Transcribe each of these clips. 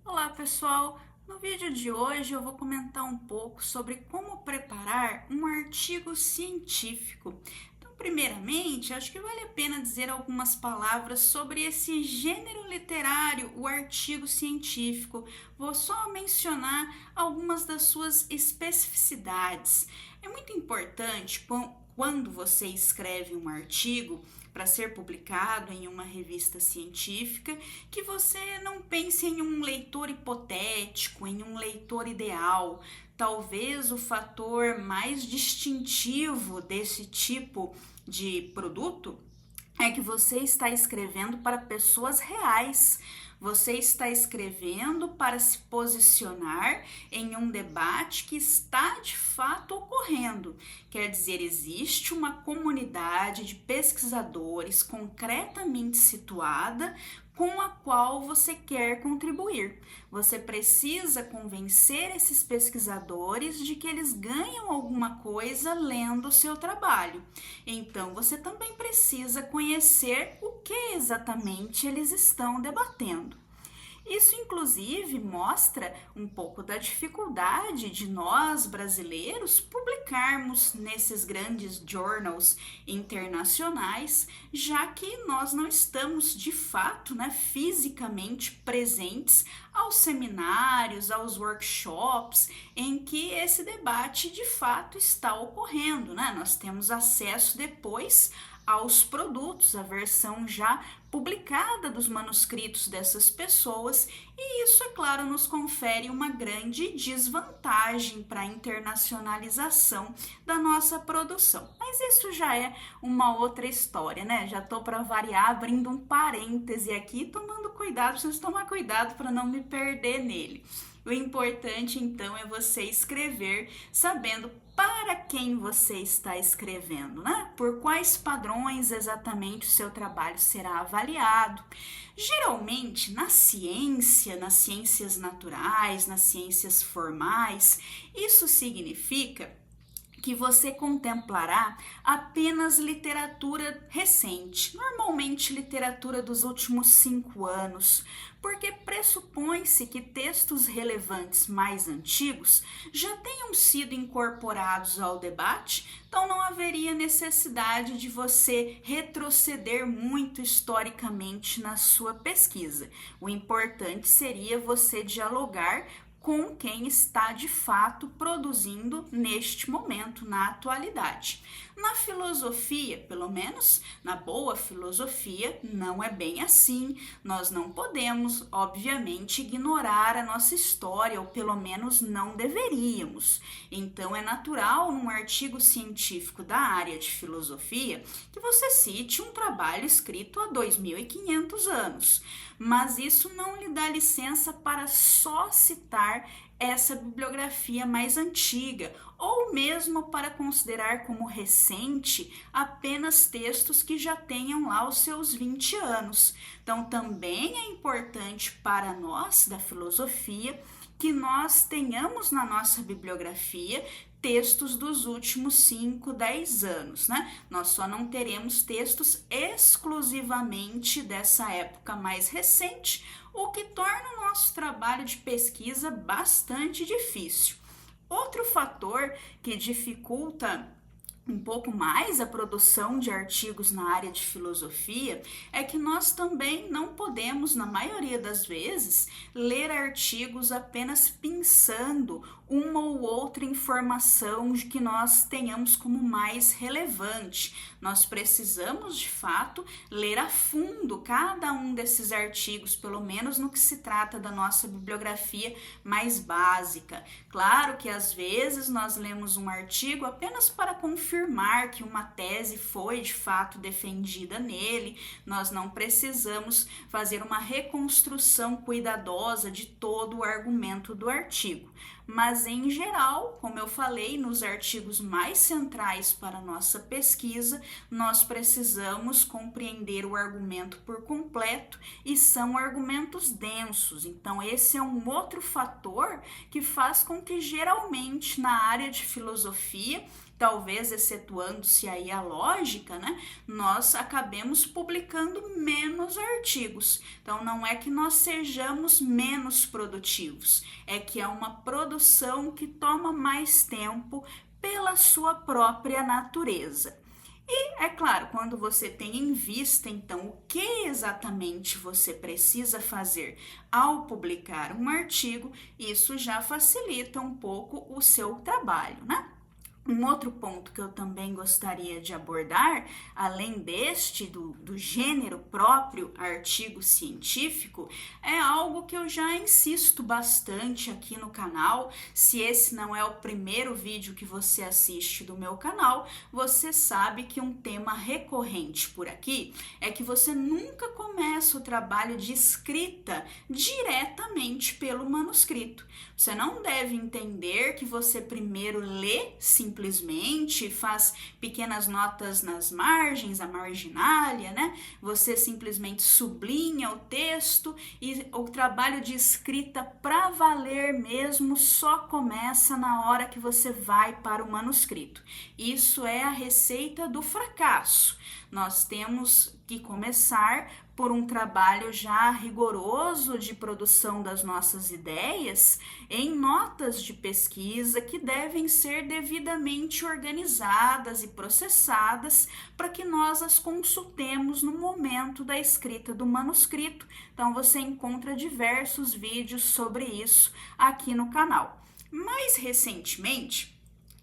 Olá pessoal, no vídeo de hoje eu vou comentar um pouco sobre como preparar um artigo científico. Então, primeiramente, acho que vale a pena dizer algumas palavras sobre esse gênero literário, o artigo científico. Vou só mencionar algumas das suas especificidades. É muito importante quando você escreve um artigo para ser publicado em uma revista científica, que você não pense em um leitor hipotético, em um leitor ideal. Talvez o fator mais distintivo desse tipo de produto é que você está escrevendo para pessoas reais. Você está escrevendo para se posicionar em um debate que está de fato ocorrendo. Quer dizer, existe uma comunidade de pesquisadores concretamente situada com a qual você quer contribuir. Você precisa convencer esses pesquisadores de que eles ganham alguma coisa lendo o seu trabalho. Então, você também precisa conhecer o que exatamente eles estão debatendo. Isso, inclusive, mostra um pouco da dificuldade de nós, brasileiros, publicarmos nesses grandes journals internacionais, já que nós não estamos, de fato, fisicamente presentes aos seminários, aos workshops, em que esse debate, de fato, está ocorrendo, Nós temos acesso depois aos produtos, a versão já publicada dos manuscritos dessas pessoas, e isso, é claro, nos confere uma grande desvantagem para a internacionalização da nossa produção. Mas isso já é uma outra história, Já estou para variar abrindo um parêntese aqui, tomando cuidado, preciso tomar cuidado para não me perder nele. O importante, então, é você escrever sabendo para quem você está escrevendo, Por quais padrões exatamente o seu trabalho será avaliado. Geralmente, na ciência, nas ciências naturais, nas ciências formais, isso significa que você contemplará apenas literatura recente, normalmente literatura dos últimos 5 anos, porque pressupõe-se que textos relevantes mais antigos já tenham sido incorporados ao debate, então não haveria necessidade de você retroceder muito historicamente na sua pesquisa. O importante seria você dialogar com quem está de fato produzindo neste momento, na atualidade. Na filosofia, pelo menos na boa filosofia, não é bem assim. Nós não podemos, obviamente, ignorar a nossa história, ou pelo menos não deveríamos. Então, é natural, num artigo científico da área de filosofia, que você cite um trabalho escrito há 2.500 anos. Mas isso não lhe dá licença para só citar essa bibliografia mais antiga, ou mesmo para considerar como recente apenas textos que já tenham lá os seus 20 anos. Então, também é importante para nós da filosofia que nós tenhamos na nossa bibliografia textos dos últimos 5, 10 anos, Nós só não teremos textos exclusivamente dessa época mais recente, o que torna o nosso trabalho de pesquisa bastante difícil. Outro fator que dificulta um pouco mais a produção de artigos na área de filosofia é que nós também não podemos, na maioria das vezes, ler artigos apenas pensando uma ou outra informação de que nós tenhamos como mais relevante. Nós precisamos, de fato, ler a fundo cada um desses artigos, pelo menos no que se trata da nossa bibliografia mais básica. Claro que às vezes nós lemos um artigo apenas para confirmar que uma tese foi de fato defendida nele. Nós não precisamos fazer uma reconstrução cuidadosa de todo o argumento do artigo. Mas, em geral, como eu falei, nos artigos mais centrais para a nossa pesquisa, nós precisamos compreender o argumento por completo e são argumentos densos. Então, esse é um outro fator que faz com que, geralmente, na área de filosofia, talvez excetuando-se aí a lógica, né, nós acabemos publicando menos artigos. Então, não é que nós sejamos menos produtivos, é que é uma produção que toma mais tempo pela sua própria natureza. E, é claro, quando você tem em vista, então, o que exatamente você precisa fazer ao publicar um artigo, isso já facilita um pouco o seu trabalho, né? Um outro ponto que eu também gostaria de abordar, além deste do gênero próprio artigo científico, é algo que eu já insisto bastante aqui no canal. Se esse não é o primeiro vídeo que você assiste do meu canal, você sabe que um tema recorrente por aqui é que você nunca começa o trabalho de escrita diretamente pelo manuscrito. Você não deve entender que você primeiro lê simplesmente, faz pequenas notas nas margens, a marginália, né? Você simplesmente sublinha o texto e o trabalho de escrita para valer mesmo só começa na hora que você vai para o manuscrito. Isso é a receita do fracasso. Nós temos que começar por um trabalho já rigoroso de produção das nossas ideias em notas de pesquisa que devem ser devidamente organizadas e processadas para que nós as consultemos no momento da escrita do manuscrito. Então você encontra diversos vídeos sobre isso aqui no canal. Mais recentemente,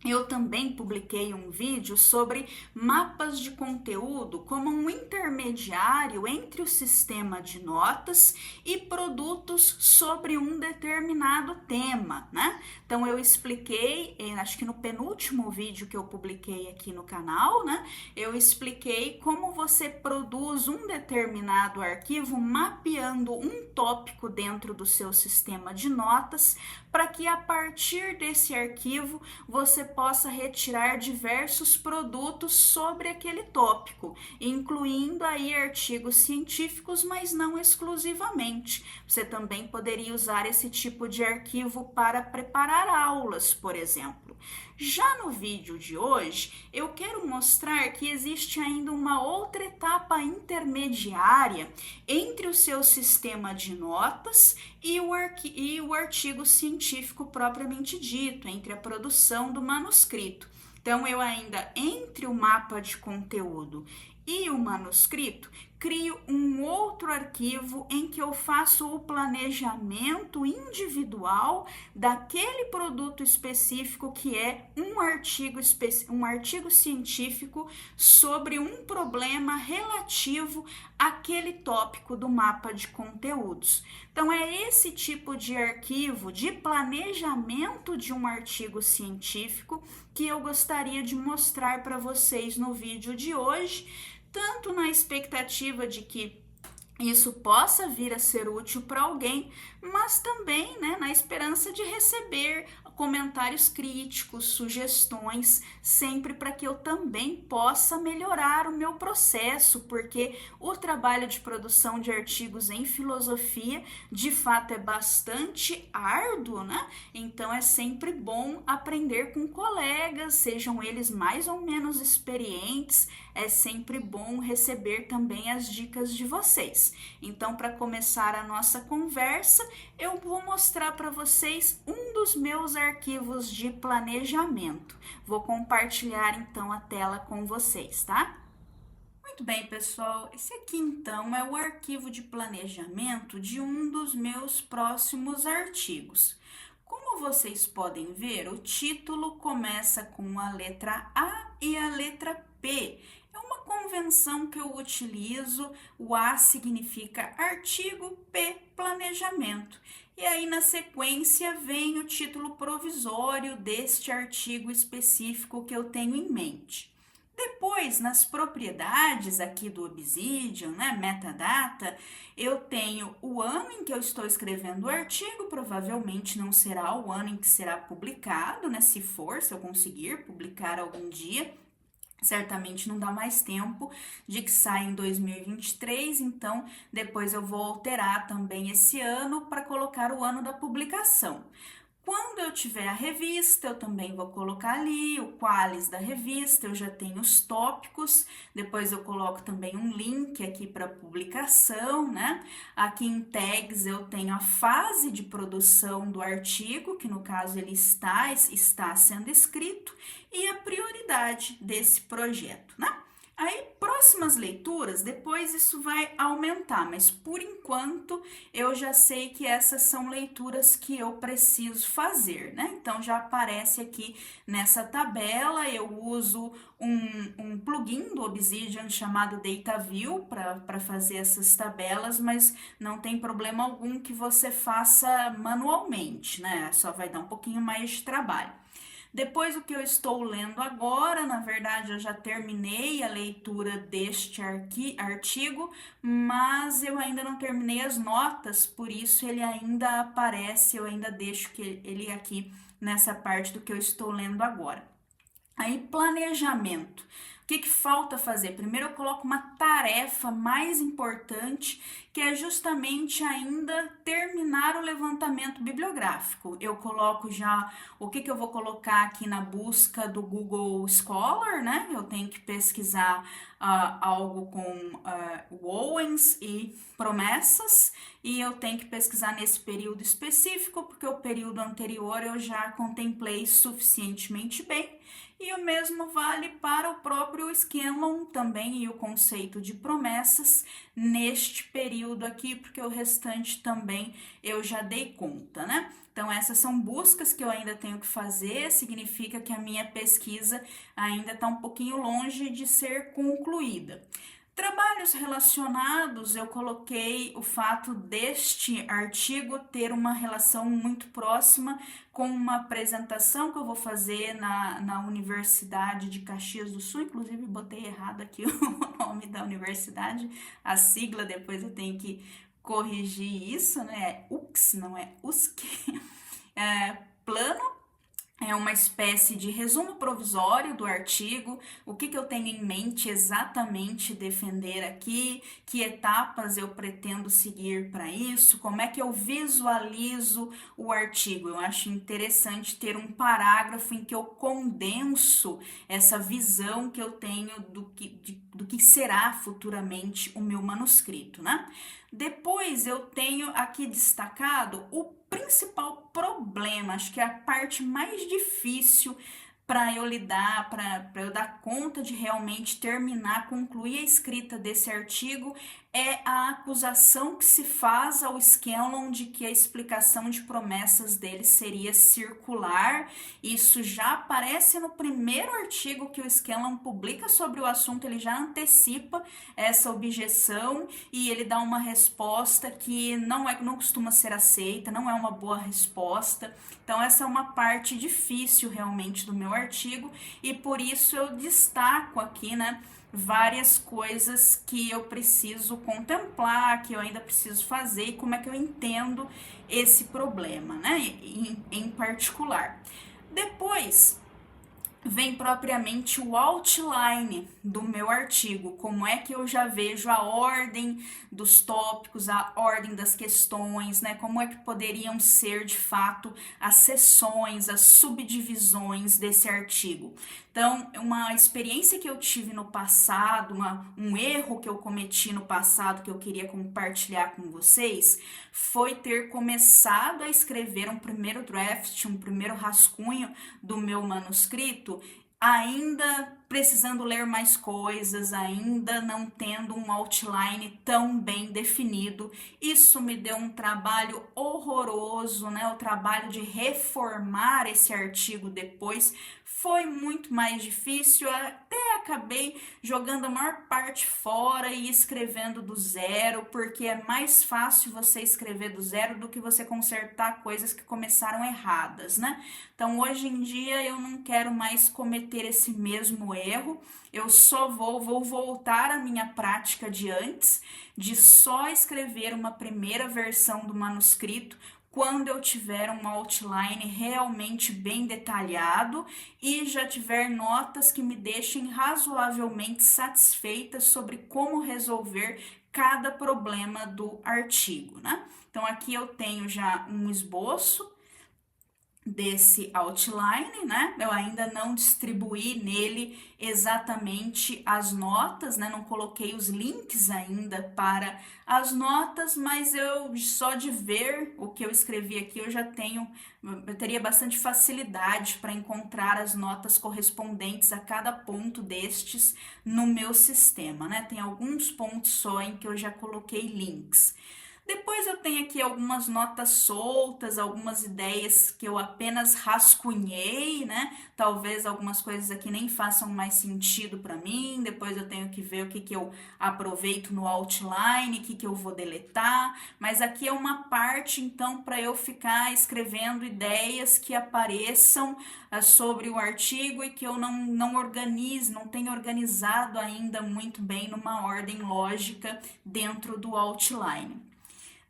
eu também publiquei um vídeo sobre mapas de conteúdo como um intermediário entre o sistema de notas e produtos sobre um determinado tema, né? Então eu expliquei, acho que no penúltimo vídeo que eu publiquei aqui no canal, né? Eu expliquei como você produz um determinado arquivo mapeando um tópico dentro do seu sistema de notas para que a partir desse arquivo você possa retirar diversos produtos sobre aquele tópico, incluindo aí artigos científicos, mas não exclusivamente. Você também poderia usar esse tipo de arquivo para preparar aulas, por exemplo. Já no vídeo de hoje, eu quero mostrar que existe ainda uma outra etapa intermediária entre o seu sistema de notas e o artigo científico propriamente dito, entre a produção do manuscrito. Então, eu ainda, entre o mapa de conteúdo e o manuscrito, crio um outro arquivo em que eu faço o planejamento individual daquele produto específico que é um artigo científico sobre um problema relativo àquele tópico do mapa de conteúdos. Então é esse tipo de arquivo de planejamento de um artigo científico que eu gostaria de mostrar para vocês no vídeo de hoje, tanto na expectativa de que isso possa vir a ser útil para alguém, mas também, né, na esperança de receber comentários críticos, sugestões, sempre para que eu também possa melhorar o meu processo, porque o trabalho de produção de artigos em filosofia, de fato, é bastante árduo, né? Então é sempre bom aprender com colegas, sejam eles mais ou menos experientes, é sempre bom receber também as dicas de vocês. Então, para começar a nossa conversa, eu vou mostrar para vocês um dos meus arquivos de planejamento. Vou compartilhar então a tela com vocês, tá? Muito bem, pessoal, esse aqui então é o arquivo de planejamento de um dos meus próximos artigos. Como vocês podem ver, o título começa com a letra A e a letra P. É uma convenção que eu utilizo, o A significa artigo, P, planejamento. E aí na sequência vem o título provisório deste artigo específico que eu tenho em mente. Depois, nas propriedades aqui do Obsidian, né, metadata, eu tenho o ano em que eu estou escrevendo o artigo, provavelmente não será o ano em que será publicado, né, se eu conseguir publicar algum dia. Certamente não dá mais tempo de que saia em 2023, então depois eu vou alterar também esse ano para colocar o ano da publicação. Quando eu tiver a revista, eu também vou colocar ali o qualis da revista, eu já tenho os tópicos, depois eu coloco também um link aqui para publicação, né? Aqui em tags eu tenho a fase de produção do artigo, que no caso ele está sendo escrito, e a prioridade desse projeto, né? Aí, próximas leituras, depois isso vai aumentar, mas por enquanto eu já sei que essas são leituras que eu preciso fazer, né? Então já aparece aqui nessa tabela, eu uso um plugin do Obsidian chamado DataView para fazer essas tabelas, mas não tem problema algum que você faça manualmente, né? Só vai dar um pouquinho mais de trabalho. Depois, o que eu estou lendo agora, na verdade, eu já terminei a leitura deste artigo, mas eu ainda não terminei as notas, por isso ele ainda aparece, eu ainda deixo ele aqui nessa parte do que eu estou lendo agora. Aí, planejamento. O que falta fazer? Primeiro eu coloco uma tarefa mais importante, que é justamente ainda terminar o levantamento bibliográfico. Eu coloco já o que eu vou colocar aqui na busca do Google Scholar, né? Eu tenho que pesquisar algo com Owens e promessas, e eu tenho que pesquisar nesse período específico, porque o período anterior eu já contemplei suficientemente bem. E o mesmo vale para o próprio Scanlon também e o conceito de promessas neste período aqui, porque o restante também eu já dei conta, né? Então essas são buscas que eu ainda tenho que fazer, significa que a minha pesquisa ainda está um pouquinho longe de ser concluída. Trabalhos relacionados, eu coloquei o fato deste artigo ter uma relação muito próxima com uma apresentação que eu vou fazer na Universidade de Caxias do Sul, inclusive botei errado aqui o nome da universidade, a sigla, depois eu tenho que corrigir isso, né? É UX, não é USC. Plano. É uma espécie de resumo provisório do artigo, o que eu tenho em mente exatamente defender aqui, que etapas eu pretendo seguir para isso, como é que eu visualizo o artigo. Eu acho interessante ter um parágrafo em que eu condenso essa visão que eu tenho do que será futuramente o meu manuscrito, né? Depois eu tenho aqui destacado o principal problema, acho que é a parte mais difícil para eu lidar, para eu dar conta de realmente terminar, concluir a escrita desse artigo, é a acusação que se faz ao Scanlon de que a explicação de promessas dele seria circular. Isso já aparece no primeiro artigo que o Scanlon publica sobre o assunto, ele já antecipa essa objeção e ele dá uma resposta que não costuma ser aceita, não é uma boa resposta. Então essa é uma parte difícil realmente do meu artigo e por isso eu destaco aqui, né, várias coisas que eu preciso contemplar, que eu ainda preciso fazer e como é que eu entendo esse problema, né, em particular. Depois vem propriamente o outline do meu artigo, como é que eu já vejo a ordem dos tópicos, a ordem das questões, né? Como é que poderiam ser de fato as seções, as subdivisões desse artigo. Então, uma experiência que eu tive no passado, um erro que eu cometi no passado que eu queria compartilhar com vocês, foi ter começado a escrever um primeiro draft, um primeiro rascunho do meu manuscrito, ainda precisando ler mais coisas, ainda não tendo um outline tão bem definido. Isso me deu um trabalho horroroso, né? O trabalho de reformar esse artigo depois foi muito mais difícil, até acabei jogando a maior parte fora e escrevendo do zero, porque é mais fácil você escrever do zero do que você consertar coisas que começaram erradas, né? Então, hoje em dia, eu não quero mais cometer esse mesmo erro, eu só vou voltar à minha prática de antes, de só escrever uma primeira versão do manuscrito, quando eu tiver um outline realmente bem detalhado e já tiver notas que me deixem razoavelmente satisfeitas sobre como resolver cada problema do artigo, né? Então aqui eu tenho já um esboço desse outline, né? Eu ainda não distribuí nele exatamente as notas, né? Não coloquei os links ainda para as notas, mas eu só de ver o que eu escrevi aqui eu teria bastante facilidade para encontrar as notas correspondentes a cada ponto destes no meu sistema, né? Tem alguns pontos só em que eu já coloquei links. Depois eu tenho aqui algumas notas soltas, algumas ideias que eu apenas rascunhei, né? Talvez algumas coisas aqui nem façam mais sentido para mim. Depois eu tenho que ver o que eu aproveito no outline, o que eu vou deletar. Mas aqui é uma parte, então, para eu ficar escrevendo ideias que apareçam sobre o artigo e que eu não organize, não tenho organizado ainda muito bem numa ordem lógica dentro do outline.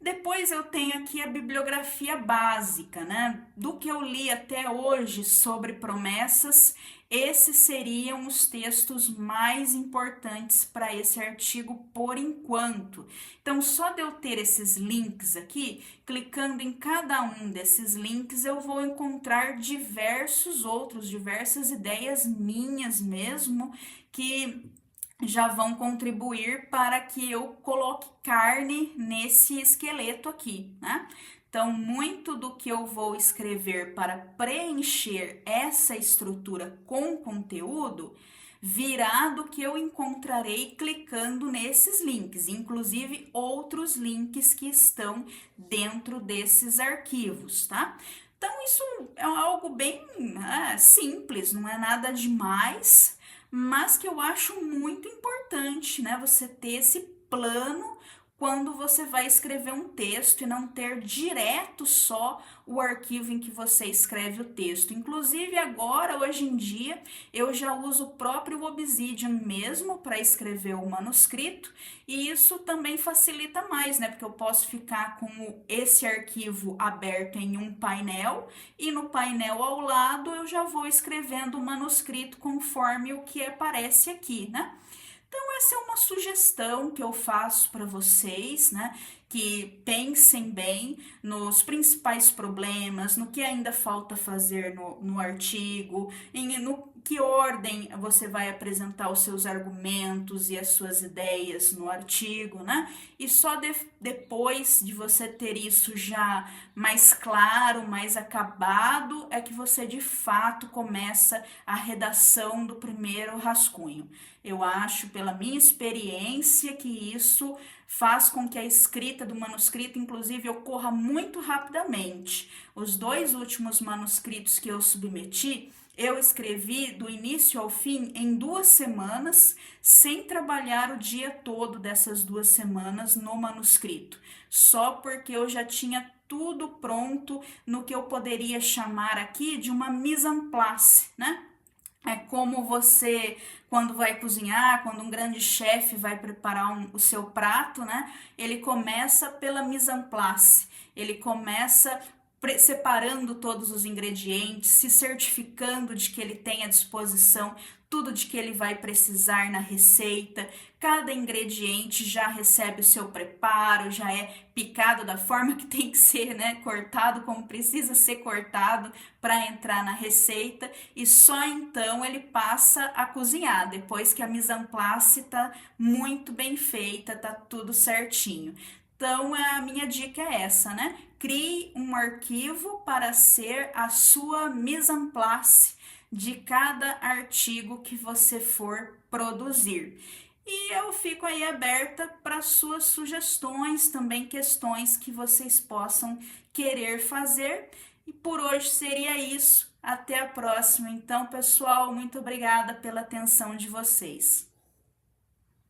Depois eu tenho aqui a bibliografia básica, né? Do que eu li até hoje sobre promessas, esses seriam os textos mais importantes para esse artigo por enquanto. Então, só de eu ter esses links aqui, clicando em cada um desses links, eu vou encontrar diversas ideias minhas mesmo, que já vão contribuir para que eu coloque carne nesse esqueleto aqui, né? Então, muito do que eu vou escrever para preencher essa estrutura com conteúdo virá do que eu encontrarei clicando nesses links, inclusive outros links que estão dentro desses arquivos, tá? Então, isso é algo bem simples, não é nada demais, mas que eu acho muito importante, né? Você ter esse plano quando você vai escrever um texto e não ter direto só o arquivo em que você escreve o texto. Inclusive agora, hoje em dia, eu já uso o próprio Obsidian mesmo para escrever o manuscrito e isso também facilita mais, né? Porque eu posso ficar com esse arquivo aberto em um painel e no painel ao lado eu já vou escrevendo o manuscrito conforme o que aparece aqui, né? Então, essa é uma sugestão que eu faço para vocês, né? Que pensem bem nos principais problemas, no que ainda falta fazer no artigo, no que ordem você vai apresentar os seus argumentos e as suas ideias no artigo, né? E só depois de você ter isso já mais claro, mais acabado, é que você de fato começa a redação do primeiro rascunho. Eu acho, pela minha experiência, que isso faz com que a escrita do manuscrito, inclusive, ocorra muito rapidamente. Os 2 últimos manuscritos que eu submeti, eu escrevi do início ao fim em 2 semanas, sem trabalhar o dia todo dessas 2 semanas no manuscrito, só porque eu já tinha tudo pronto no que eu poderia chamar aqui de uma mise en place, né? É como você, quando vai cozinhar, quando um grande chefe vai preparar o seu prato, né? Ele começa pela mise en place, ele começa separando todos os ingredientes, se certificando de que ele tem à disposição tudo de que ele vai precisar na receita. Cada ingrediente já recebe o seu preparo, já é picado da forma que tem que ser, né? Cortado como precisa ser cortado para entrar na receita e só então ele passa a cozinhar, depois que a mise en place tá muito bem feita, tá tudo certinho. Então, a minha dica é essa, né? Crie um arquivo para ser a sua mise en place de cada artigo que você for produzir. E eu fico aí aberta para suas sugestões, também questões que vocês possam querer fazer. E por hoje seria isso. Até a próxima. Então, pessoal, muito obrigada pela atenção de vocês.